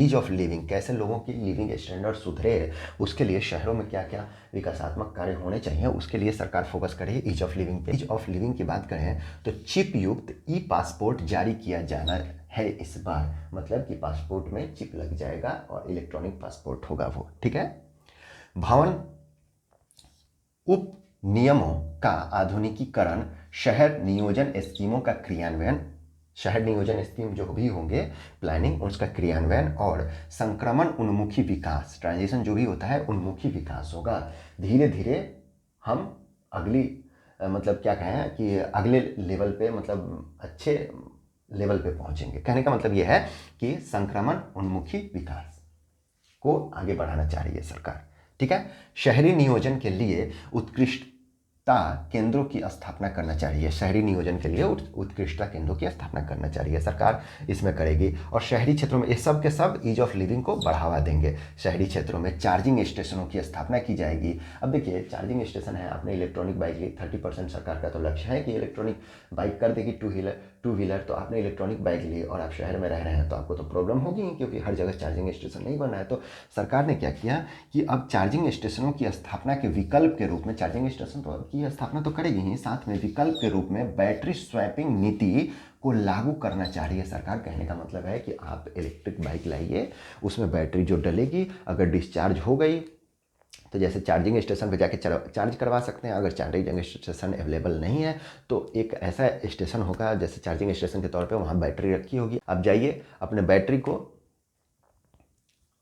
Ease of living, कैसे लोगों की लिविंग स्टैंडर्ड सुधरे, उसके लिए शहरों में क्या क्या विकासात्मक कार्य होने चाहिए, उसके लिए सरकार फोकस करे ईज ऑफ लिविंग पे। ईज ऑफ लिविंग की बात करें तो चिप युक्त ई पासपोर्ट जारी किया जाना है इस बार, मतलब कि पासपोर्ट में चिप लग जाएगा और इलेक्ट्रॉनिक पासपोर्ट होगा वो, ठीक है। भवन उप नियमों का आधुनिकीकरण, शहर नियोजन स्कीमों का क्रियान्वयन, शहर नियोजन स्कीम जो भी होंगे प्लानिंग उसका क्रियान्वयन, और संक्रमण उन्मुखी विकास, ट्रांजिशन जो भी होता है उन्मुखी विकास होगा। धीरे धीरे हम अगली मतलब क्या कहें कि अगले लेवल पे, मतलब अच्छे लेवल पे पहुंचेंगे। कहने का मतलब यह है कि संक्रमण उन्मुखी विकास को आगे बढ़ाना चाह रही है सरकार, ठीक है। शहरी नियोजन के लिए उत्कृष्टता केंद्रों की स्थापना करना चाहिए, शहरी नियोजन के लिए उत्कृष्टता केंद्रों की स्थापना करना चाहिए सरकार, इसमें करेगी। और शहरी क्षेत्रों में ये सब के सब ईज ऑफ लिविंग को बढ़ावा देंगे। शहरी क्षेत्रों में चार्जिंग स्टेशनों की स्थापना की जाएगी। अब देखिए चार्जिंग स्टेशन है, आपने इलेक्ट्रॉनिक बाइक ली, 30% सरकार का तो लक्ष्य है कि इलेक्ट्रॉनिक बाइक कर देगी टू व्हीलर, तो आपने इलेक्ट्रॉनिक बाइक ली और आप शहर में रह रहे हैं तो आपको तो प्रॉब्लम होगी, क्योंकि हर जगह चार्जिंग स्टेशन नहीं बना है। तो सरकार ने क्या किया कि अब चार्जिंग स्टेशनों की स्थापना के विकल्प के रूप में, चार्जिंग स्टेशन तो की स्थापना तो करेगी ही, साथ में विकल्प के रूप में बैटरी स्वैपिंग नीति को लागू करना चाह रही है सरकार। कहने का मतलब है कि आप इलेक्ट्रिक बाइक लाइए, उसमें बैटरी जो डलेगी अगर डिस्चार्ज हो गई तो जैसे चार्जिंग स्टेशन पे जाके चार्ज करवा सकते हैं। अगर चार्जिंग स्टेशन अवेलेबल नहीं है तो एक ऐसा स्टेशन होगा जैसे चार्जिंग स्टेशन के तौर पे, वहाँ बैटरी रखी होगी, आप जाइए अपने बैटरी को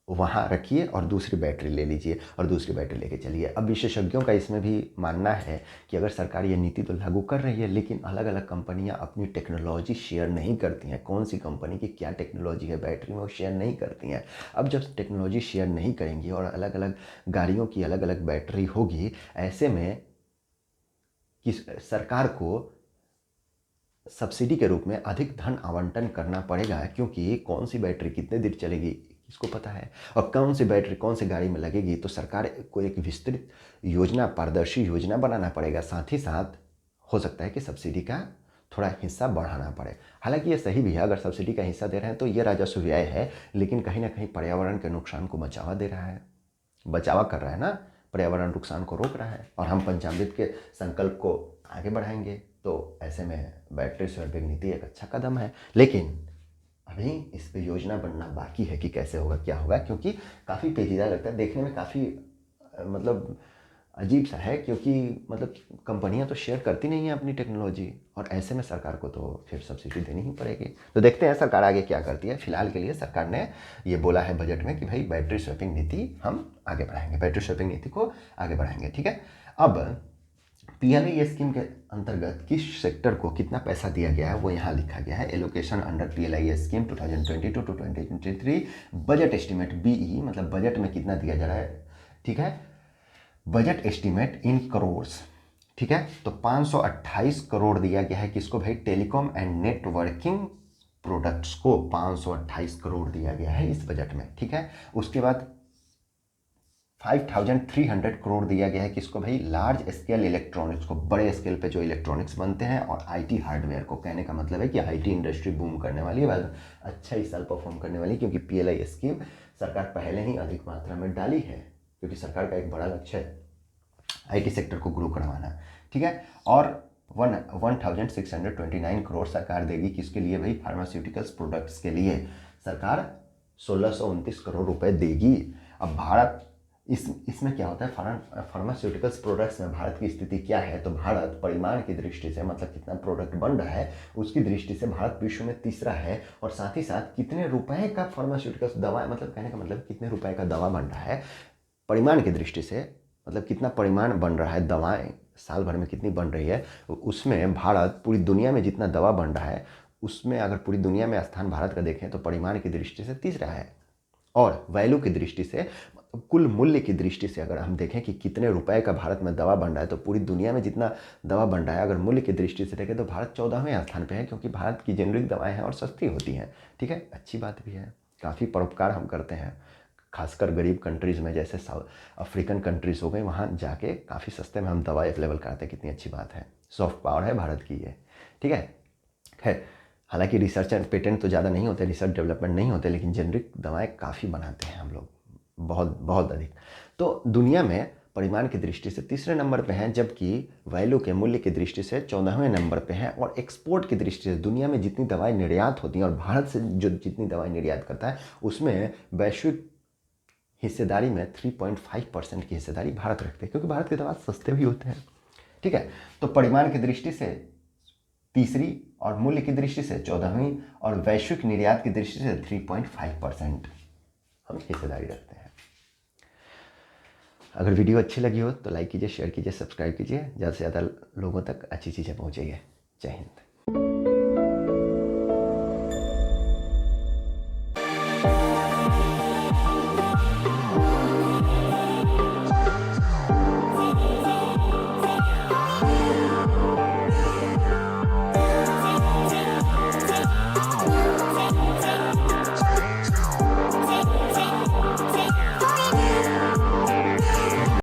वहाँ रखिए और दूसरी बैटरी ले लीजिए और दूसरी बैटरी लेके चलिए। अब विशेषज्ञों का इसमें भी मानना है कि अगर सरकार ये नीति तो लागू कर रही है, लेकिन अलग अलग कंपनियां अपनी टेक्नोलॉजी शेयर नहीं करती हैं। कौन सी कंपनी की क्या टेक्नोलॉजी है बैटरी में, वो शेयर नहीं करती हैं। अब जब टेक्नोलॉजी शेयर नहीं करेंगी और अलग अलग गाड़ियों की अलग अलग बैटरी होगी, ऐसे में कि सरकार को सब्सिडी के रूप में अधिक धन आवंटन करना पड़ेगा, क्योंकि कौन सी बैटरी कितने देर चलेगी किसको पता है, और कौन सी बैटरी कौन सी गाड़ी में लगेगी। तो सरकार को एक विस्तृत योजना, पारदर्शी योजना बनाना पड़ेगा। साथ ही साथ हो सकता है कि सब्सिडी का थोड़ा हिस्सा बढ़ाना पड़े। हालांकि ये सही भी है, अगर सब्सिडी का हिस्सा दे रहे हैं तो ये राजस्व व्यय है, लेकिन कहीं ना कहीं पर्यावरण के नुकसान को बचावा दे रहा है, बचावा कर रहा है ना, पर्यावरण नुकसान को रोक रहा है, और हम पंचामृत के संकल्प को आगे बढ़ाएंगे। तो ऐसे में बैटरी स्वैपिंग नीति एक अच्छा कदम है, लेकिन अभी इस पे योजना बनना बाकी है कि कैसे होगा क्या होगा, क्योंकि काफ़ी पेचीदा लगता है देखने में, काफ़ी मतलब अजीब सा है, क्योंकि मतलब कंपनियां तो शेयर करती नहीं है अपनी टेक्नोलॉजी, और ऐसे में सरकार को तो फिर सब्सिडी देनी ही पड़ेगी। तो देखते हैं सरकार आगे क्या करती है। फिलहाल के लिए सरकार ने ये बोला है बजट में कि भाई बैटरी स्वैपिंग नीति हम आगे बढ़ाएंगे, बैटरी स्वैपिंग नीति को आगे बढ़ाएंगे, ठीक है। अब पीएलआई स्कीम के अंतर्गत किस सेक्टर को कितना पैसा दिया गया है वो यहाँ लिखा गया है। Allocation under PLI scheme 2022 to 2023 budget estimate BE, मतलब बजट में कितना दिया जा रहा है, ठीक है। बजट एस्टीमेट इन करोड़्स, ठीक है। तो 528 करोड़ दिया गया है किसको भाई, टेलीकॉम एंड नेटवर्किंग प्रोडक्ट्स को 528 करोड़ दिया गया है इस बजट में, ठीक है। उसके बाद 5300 करोड़ दिया गया है किसको भाई, लार्ज स्केल इलेक्ट्रॉनिक्स को, बड़े स्केल पे जो इलेक्ट्रॉनिक्स बनते हैं, और आईटी हार्डवेयर को। कहने का मतलब है कि आईटी इंडस्ट्री बूम करने वाली है, अच्छा इस साल परफॉर्म करने वाली है, क्योंकि पीएलआई स्कीम सरकार पहले ही अधिक मात्रा में डाली है, क्योंकि सरकार का एक बड़ा लक्ष्य है आईटी सेक्टर को ग्रो करवाना, ठीक है। और 1629 करोड़ सरकार देगी किसके लिए भाई, फार्मास्यूटिकल्स प्रोडक्ट्स के लिए सरकार 1629 करोड़ रुपए देगी। अब भारत इसमें क्या होता है, फार्मास्यूटिकल्स प्रोडक्ट्स में भारत की स्थिति क्या है, तो भारत परिमाण की दृष्टि से, मतलब कितना प्रोडक्ट बन रहा है उसकी दृष्टि से भारत विश्व में तीसरा है, और साथ ही साथ कितने रुपए का फार्मास्यूटिकल्स दवा, मतलब कहने का मतलब कितने रुपए का दवा बन रहा है परिमाण की दृष्टि से, मतलब कितना परिमाण बन रहा है, दवाएं साल भर में कितनी बन रही है, उसमें भारत पूरी दुनिया में जितना दवा बन रहा है उसमें अगर पूरी दुनिया में स्थान भारत का देखें तो परिमाण की दृष्टि से तीसरा है, और वैल्यू की दृष्टि से, कुल मूल्य की दृष्टि से अगर हम देखें कि कितने रुपए का भारत में दवा बन रहा है, तो पूरी दुनिया में जितना दवा बन रहा है अगर मूल्य की दृष्टि से देखें तो भारत 14वें स्थान पे है, क्योंकि भारत की जेनरिक दवाएं हैं और सस्ती होती हैं, ठीक है। अच्छी बात भी है, काफ़ी परोपकार हम करते हैं, खासकर गरीब कंट्रीज़ में, जैसे साउथ अफ्रीकन कंट्रीज़ हो गए, वहाँ जाके काफ़ी सस्ते में हम दवा अवेलेबल कराते हैं, कितनी अच्छी बात है, सॉफ्ट पावर है भारत की ये, ठीक है। खैर हालांकि रिसर्च एंड पेटेंट तो ज़्यादा नहीं होते, रिसर्च डेवलपमेंट नहीं होते, लेकिन जेनरिक दवाएं काफ़ी बनाते हैं हम लोग, बहुत बहुत अधिक। तो दुनिया में परिमाण की दृष्टि से तीसरे नंबर पे हैं, जबकि वैल्यू के मूल्य की दृष्टि से 14वें नंबर पे हैं। और एक्सपोर्ट की दृष्टि से दुनिया में जितनी दवाएं निर्यात होती हैं और भारत से जो जितनी दवाएं निर्यात करता है उसमें वैश्विक हिस्सेदारी में 3.5% की हिस्सेदारी भारत रखते हैं, क्योंकि भारत के दवा सस्ते भी होते हैं। ठीक है, तो परिमाण की दृष्टि से तीसरी और मूल्य की दृष्टि से 14वीं और वैश्विक निर्यात की दृष्टि से 3.5% हम हिस्सेदारी रखते हैं। अगर वीडियो अच्छी लगी हो तो लाइक कीजिए, शेयर कीजिए, सब्सक्राइब कीजिए, ज़्यादा से ज़्यादा लोगों तक अच्छी चीज़ें पहुँचाइए। जय हिंद।